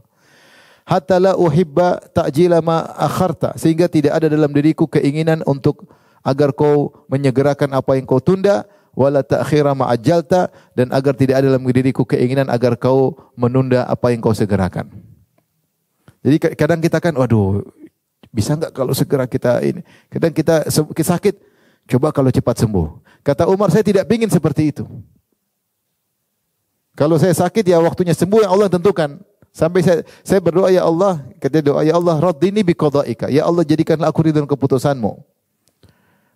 Hatta la uhibba ta'jila ma akharta, sehingga tidak ada dalam diriku keinginan untuk agar kau menyegerakan apa yang kau tunda, wala ta'khira ma ajjalta, dan agar tidak ada dalam diriku keinginan agar kau menunda apa yang kau segerakan. Jadi kadang kita kan, waduh, bisa enggak kalau segera kita ini? Kadang kita sakit, coba kalau cepat sembuh. Kata Umar, saya tidak ingin seperti itu. Kalau saya sakit, ya waktunya sembuh yang Allah tentukan. Sampai saya berdoa, ya Allah, kata doa, ya Allah, raddini bi qada'ika. Ya Allah, jadikanlah aku ridha dengan keputusanmu.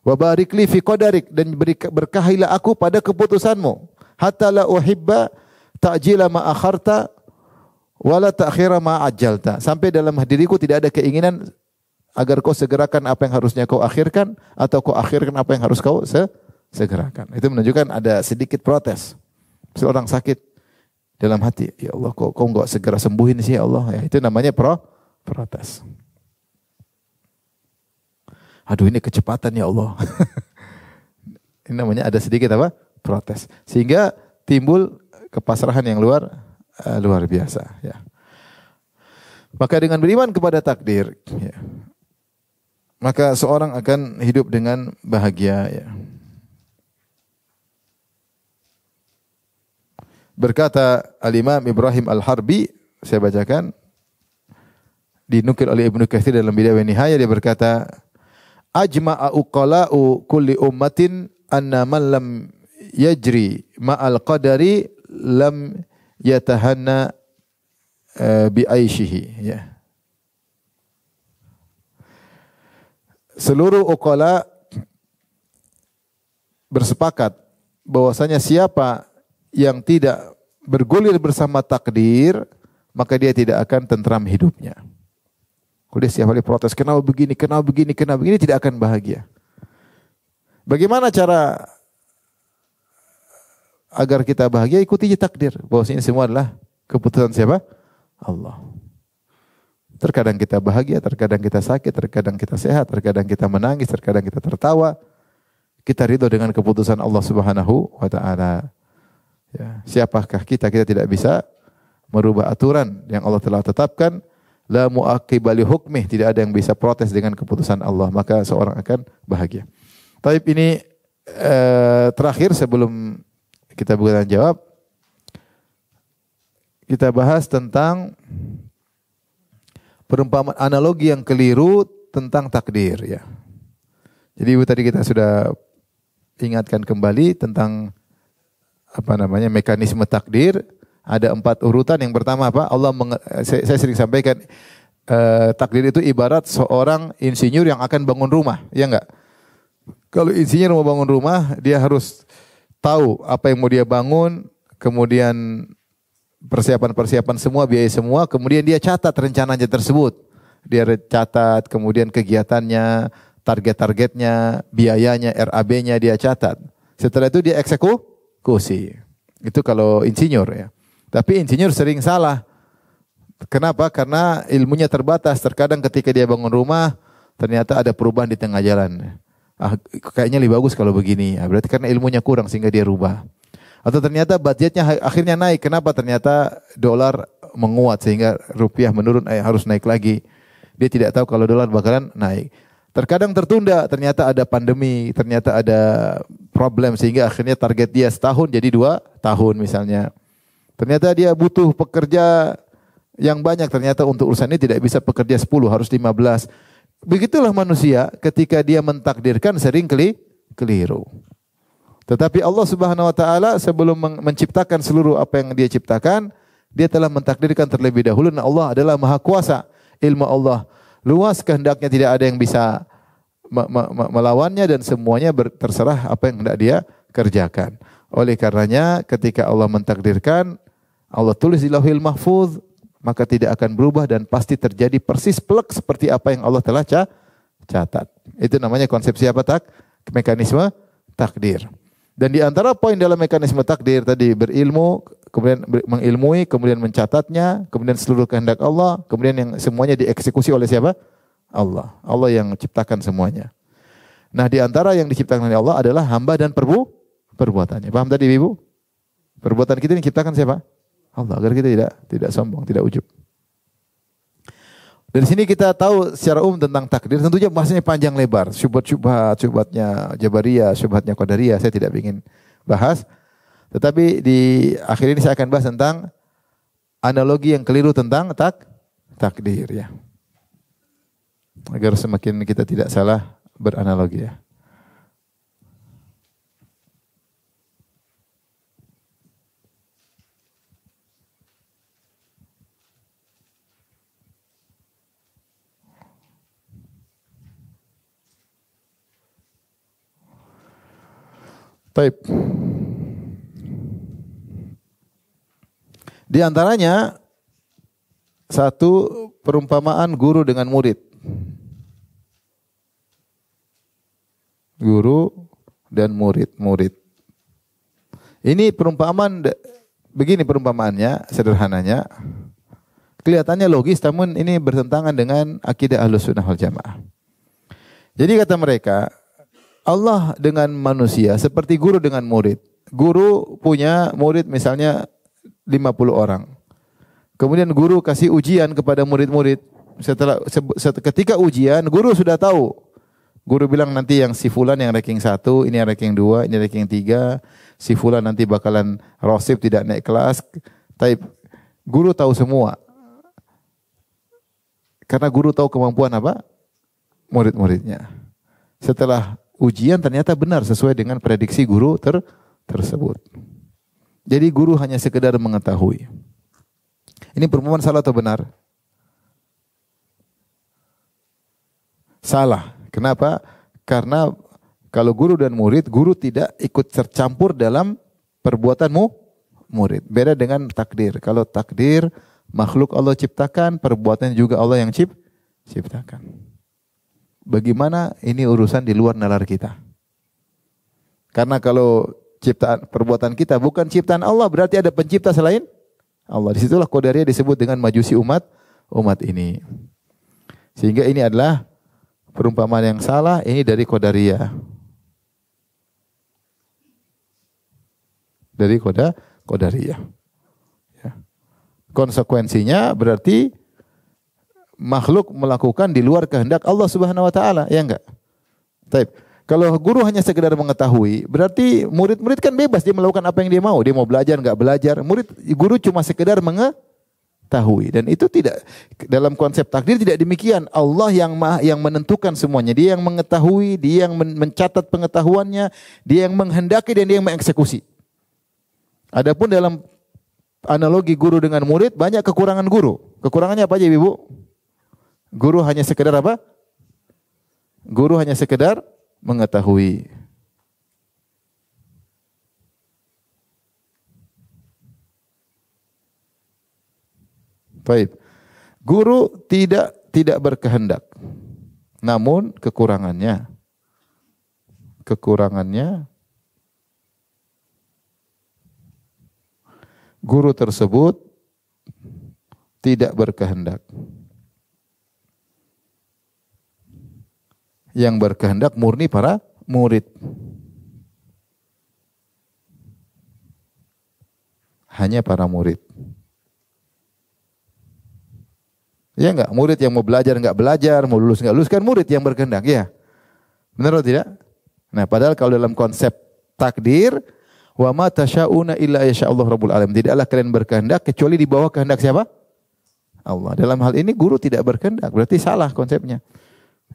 Wa barik li fi qadarik, dan berkahilah aku pada keputusanmu. Hatta la uhibba ta'jila ma akharta wala ta'khira ma ajjalta. Sampai dalam diriku tidak ada keinginan agar kau segerakan apa yang harusnya kau akhirkan, atau kau akhirkan apa yang harus kau segerakan. Itu menunjukkan ada sedikit protes. Seorang sakit dalam hati, ya Allah, kok enggak segera sembuhin sih ya Allah. Ya, itu namanya protes. Aduh, ini kecepatan ya Allah. Ini namanya ada sedikit apa? Protes. Sehingga timbul kepasrahan yang luar biasa, ya. Maka dengan beriman kepada takdir, ya, maka seorang akan hidup dengan bahagia, ya. Berkata Al-Imam Ibrahim Al-Harbi, saya bacakan, dinukil oleh Ibnu Katsir dalam Bidayah wa Nihayah, dia berkata, ajma'a uqala'u kulli ummatin anna man lam yajri ma'al qadari lam yatahanna bi aishihi, ya. seluruh uqala bersepakat bahwasanya siapa yang tidak bergulir bersama takdir, maka dia tidak akan tentram hidupnya. Kalau dia setiap kali protes, kenapa begini, tidak akan bahagia. Bagaimana cara agar kita bahagia? Ikuti takdir. Bahwasanya ini semua adalah keputusan siapa? Allah. Terkadang kita bahagia, terkadang kita sakit, terkadang kita sehat, terkadang kita menangis, terkadang kita tertawa. Kita ridho dengan keputusan Allah Subhanahu wa taala. Ya, siapakah kita? Kita tidak bisa merubah aturan yang Allah telah tetapkan. La mu'aqqiba li hukmih, tidak ada yang bisa protes dengan keputusan Allah, maka seorang akan bahagia. Tapi ini terakhir sebelum kita bertanya jawab, kita bahas tentang perumpamaan analogi yang keliru tentang takdir ya. Jadi tadi kita sudah ingatkan kembali tentang mekanisme takdir. Ada 4 urutan. Yang pertama apa? Saya sering sampaikan takdir itu ibarat seorang insinyur yang akan bangun rumah, ya enggak? Kalau insinyur mau bangun rumah, dia harus tahu apa yang mau dia bangun, kemudian persiapan semua, biaya semua, kemudian dia catat rencananya tersebut. Dia catat, kemudian kegiatannya, target-targetnya, biayanya, RAB-nya dia catat. Setelah itu dia eksekusi. Itu kalau insinyur ya. Tapi insinyur sering salah. Kenapa? Karena ilmunya terbatas. Terkadang ketika dia bangun rumah, ternyata ada perubahan di tengah jalan. Kayaknya lebih bagus kalau begini. Berarti karena ilmunya kurang sehingga dia rubah. Atau ternyata budgetnya akhirnya naik. Kenapa? Ternyata dolar menguat sehingga rupiah menurun, harus naik lagi. Dia tidak tahu kalau dolar bakalan naik. Terkadang tertunda, ternyata ada pandemi, ternyata ada problem sehingga akhirnya target dia setahun jadi 2 tahun misalnya. Ternyata dia butuh pekerja yang banyak, ternyata untuk urusan ini tidak bisa pekerja 10, harus 15. Begitulah manusia ketika dia mentakdirkan sering keliru. Tetapi Allah Subhanahu wa taala sebelum menciptakan seluruh apa yang dia ciptakan, dia telah mentakdirkan terlebih dahulu. Dan Allah adalah Maha Kuasa. Ilmu Allah luas, kehendaknya tidak ada yang bisa melawannya dan semuanya terserah apa yang hendak dia kerjakan. Oleh karenanya ketika Allah mentakdirkan, Allah tulis di Lauhil Mahfuz, maka tidak akan berubah dan pasti terjadi persis plek seperti apa yang Allah telah catat. Itu namanya konsepsi apa? Mekanisme takdir. Dan di antara poin dalam mekanisme takdir tadi berilmu, kemudian mengilmui, kemudian mencatatnya, kemudian seluruh kehendak Allah, kemudian yang semuanya dieksekusi oleh siapa? Allah. Allah yang menciptakan semuanya. Nah, di antara yang diciptakan oleh Allah adalah hamba dan perbuatannya. Paham tadi Ibu? Perbuatan kita diciptakan siapa? Allah, agar kita tidak sombong, tidak ujub. Dari sini kita tahu secara umum tentang takdir. Tentunya bahasanya panjang lebar. Syubhatnya Jabariyah, syubhatnya Qadariyah, saya tidak ingin bahas. Tetapi di akhir ini saya akan bahas tentang analogi yang keliru tentang takdir ya. Agar semakin kita tidak salah beranalogi ya. Baik. Di antaranya satu perumpamaan guru dengan murid. Guru dan murid. Ini perumpamaan begini perumpamaannya, sederhananya. Kelihatannya logis namun ini bertentangan dengan akidah Ahlussunnah wal Jamaah. Jadi kata mereka, Allah dengan manusia seperti guru dengan murid. Guru punya murid misalnya 50 orang. Kemudian guru kasih ujian kepada murid-murid. Ketika ujian, guru sudah tahu. Guru bilang nanti yang si fulan yang ranking 1, ini yang ranking 2, ini ranking 3. Si fulan nanti bakalan rosib tidak naik kelas. Tapi guru tahu semua. Karena guru tahu kemampuan apa? Murid-muridnya. Setelah ujian ternyata benar sesuai dengan prediksi guru tersebut. Jadi guru hanya sekedar mengetahui. Ini perumpamaan salah atau benar? Salah. Kenapa? Karena kalau guru dan murid, guru tidak ikut tercampur dalam perbuatanmu murid. Beda dengan takdir. Kalau takdir, makhluk Allah ciptakan, perbuatan juga Allah yang ciptakan. Bagaimana ini urusan di luar nalar kita? Karena kalau ciptaan perbuatan kita bukan ciptaan Allah, berarti ada pencipta selain Allah. Disitulah qadariyah disebut dengan majusi umat ini. Sehingga ini adalah perumpamaan yang salah, ini dari qadariyah. Dari qadariyah. Ya. Konsekuensinya berarti makhluk melakukan di luar kehendak Allah Subhanahu wa taala, ya enggak? Baik. Kalau guru hanya sekedar mengetahui, berarti murid-murid kan bebas dia melakukan apa yang dia mau. Dia mau belajar enggak belajar. Guru cuma sekedar mengetahui, dan itu tidak dalam konsep takdir tidak demikian. Allah yang menentukan semuanya. Dia yang mengetahui, dia yang mencatat pengetahuannya, dia yang menghendaki dan dia yang mengeksekusi. Adapun dalam analogi guru dengan murid, banyak kekurangan guru. Kekurangannya apa aja, Ibu? Guru hanya sekedar apa? Guru hanya sekedar mengetahui. Baik. Guru tidak berkehendak. Namun kekurangannya guru tersebut tidak berkehendak. Yang berkehendak murni para murid. Hanya para murid. Ya enggak? Murid yang mau belajar enggak belajar, mau lulus enggak lulus, kan murid yang berkehendak, ya. Benar atau tidak? Nah, padahal kalau dalam konsep takdir, wa ma tasyauna illa yasya'allahu rabbul alamin. Tidaklah kalian berkehendak kecuali di bawah kehendak siapa? Allah. Dalam hal ini guru tidak berkehendak, berarti salah konsepnya.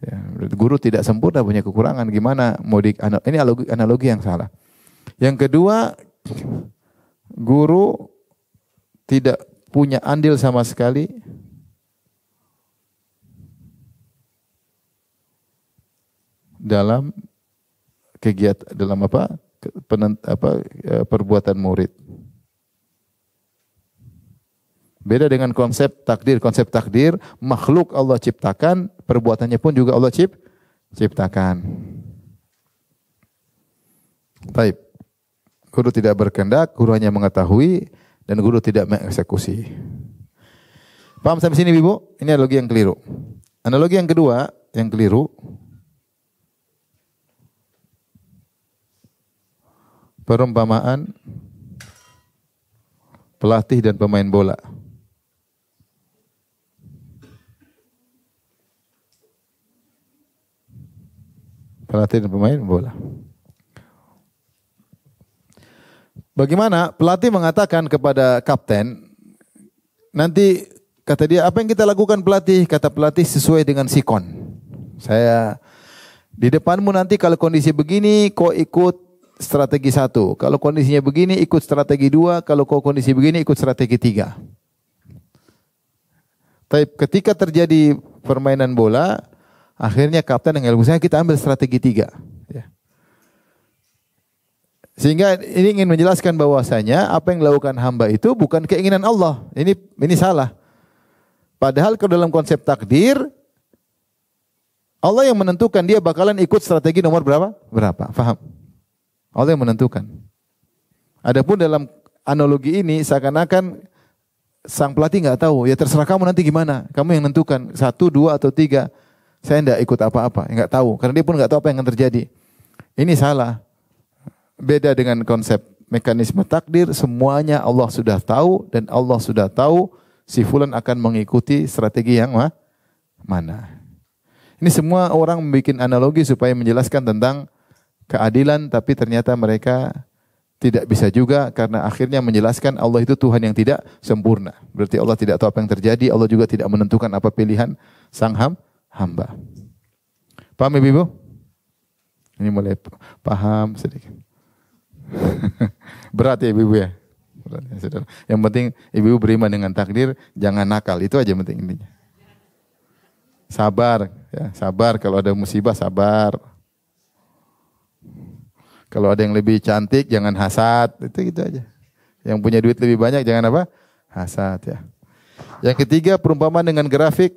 Ya, guru tidak sempurna, punya kekurangan. Gimana mau ini analogi yang salah. Yang kedua, guru tidak punya andil sama sekali dalam kegiatan, dalam perbuatan murid. Beda dengan konsep takdir. Konsep takdir, makhluk Allah ciptakan, perbuatannya pun juga Allah ciptakan. Baik. Guru tidak berkehendak, guru hanya mengetahui, dan guru tidak mengeksekusi. Paham sampai sini, Ibu? Ini analogi yang keliru. Analogi yang kedua, yang keliru, perumpamaan pelatih dan pemain bola. Pelatih dan pemain bola. Bagaimana pelatih mengatakan kepada kapten, nanti kata dia, apa yang kita lakukan pelatih? Kata pelatih, sesuai dengan sikon. Saya di depanmu nanti kalau kondisi begini, kau ikut strategi 1. Kalau kondisinya begini, ikut strategi 2. Kalau kau kondisi begini, ikut strategi 3. Tapi ketika terjadi permainan bola, akhirnya kapten yang saya kita ambil strategi 3. Ya. Sehingga ini ingin menjelaskan bahwasanya apa yang dilakukan hamba itu bukan keinginan Allah. Ini salah. Padahal kalau dalam konsep takdir, Allah yang menentukan dia bakalan ikut strategi nomor berapa. Faham? Allah yang menentukan. Adapun dalam analogi ini seakan-akan sang pelatih nggak tahu. Ya terserah kamu nanti gimana. Kamu yang menentukan 1, 2 atau 3. Saya enggak ikut apa-apa. Enggak tahu. Karena dia pun enggak tahu apa yang akan terjadi. Ini salah. Beda dengan konsep mekanisme takdir. Semuanya Allah sudah tahu. Dan Allah sudah tahu si fulan akan mengikuti strategi yang mana. Ini semua orang membuat analogi supaya menjelaskan tentang keadilan. Tapi ternyata mereka tidak bisa juga. Karena akhirnya menjelaskan Allah itu Tuhan yang tidak sempurna. Berarti Allah tidak tahu apa yang terjadi. Allah juga tidak menentukan apa pilihan sang hamba. Paham Ibu? Ini mulai paham sedikit. Berat ya Ibu ya? Berat ya, saudara. Yang penting Ibu beriman dengan takdir, jangan nakal. Itu aja penting intinya. Sabar, ya, sabar kalau ada musibah sabar. Kalau ada yang lebih cantik jangan hasad, itu gitu aja. Yang punya duit lebih banyak jangan apa? Hasad ya. Yang ketiga perumpamaan dengan grafik.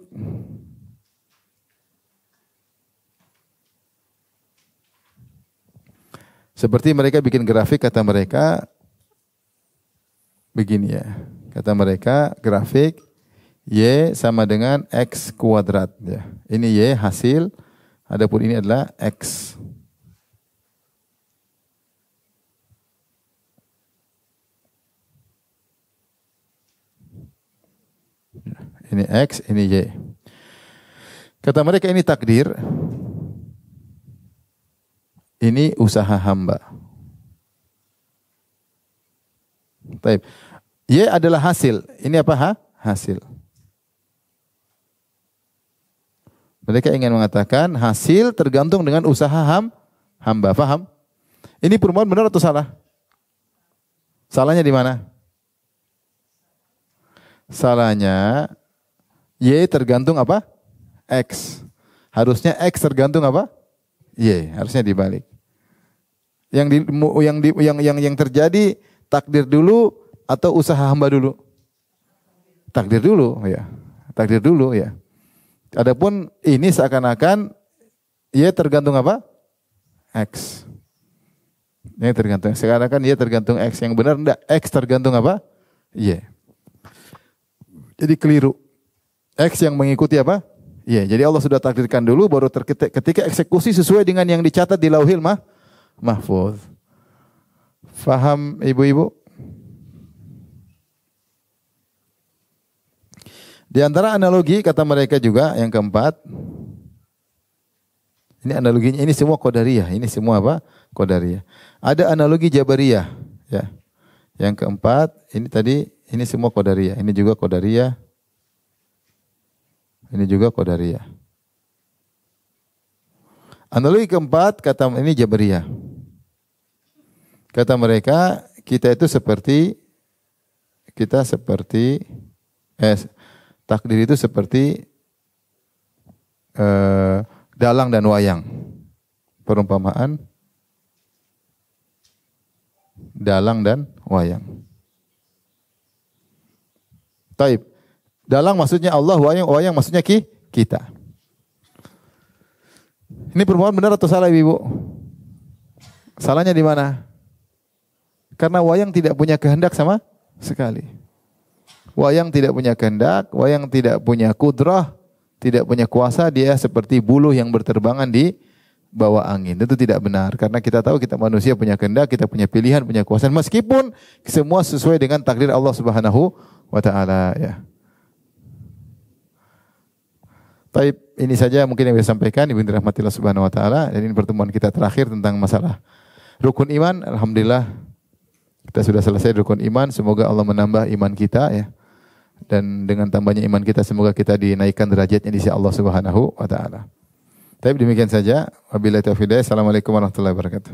Seperti mereka bikin grafik, kata mereka begini ya. Kata mereka grafik Y sama dengan X kuadrat. Ya. Ini Y hasil, adapun ini adalah X. Ini X, ini Y. Kata mereka ini takdir. Ini usaha hamba. Baik. Y adalah hasil. Ini apa? Hasil. Mereka ingin mengatakan hasil tergantung dengan usaha hamba. Faham? Ini perumpamaan benar atau salah? Salahnya di mana? Salahnya Y tergantung apa? X. Harusnya X tergantung apa? Y. Harusnya dibalik. Yang terjadi takdir dulu atau usaha hamba dulu? Takdir dulu, ya. Takdir dulu, ya. Adapun ini seakan-akan Y tergantung apa? X. Ini tergantung. Seakan-akan Y tergantung X. Yang benar enggak? X tergantung apa? Y. Jadi keliru. X yang mengikuti apa? Y. Jadi Allah sudah takdirkan dulu, baru ketika eksekusi sesuai dengan yang dicatat di Lauhil Mahfuz. Faham ibu-ibu? Di antara analogi kata mereka juga yang keempat, ini analoginya, ini semua qadariyah, ini semua apa? Qadariyah. Ada analogi jabariyah, ya. Yang keempat, ini tadi ini semua qadariyah, ini juga qadariyah. Ini juga qadariyah. Analogi keempat kata ini jabariyah. Kata mereka, kita itu seperti takdir itu seperti dalang dan wayang. Perumpamaan dalang dan wayang. Taib. Dalang maksudnya Allah, wayang maksudnya kita. Ini perumpamaan benar atau salah Ibu? Salahnya di mana? Karena wayang tidak punya kehendak sama sekali. Wayang tidak punya kehendak, wayang tidak punya kudrah, tidak punya kuasa, dia seperti buluh yang berterbangan di bawah angin. Itu tidak benar, karena kita tahu kita manusia punya kehendak, kita punya pilihan, punya kuasa. Meskipun semua sesuai dengan takdir Allah Subhanahu wa taala, ya. Baik, ini saja mungkin yang bisa sampaikan Ibu dirahmati Allah Subhanahu wa taala, dan ini pertemuan kita terakhir tentang masalah rukun iman. Alhamdulillah kita sudah selesai rukun iman. Semoga Allah menambah iman kita, ya. Dan dengan tambahnya iman kita semoga kita dinaikkan derajatnya di sisi Allah Subhanahu wa taala. Tapi demikian saja. Wabillahi taufiq. Assalamualaikum warahmatullahi wabarakatuh.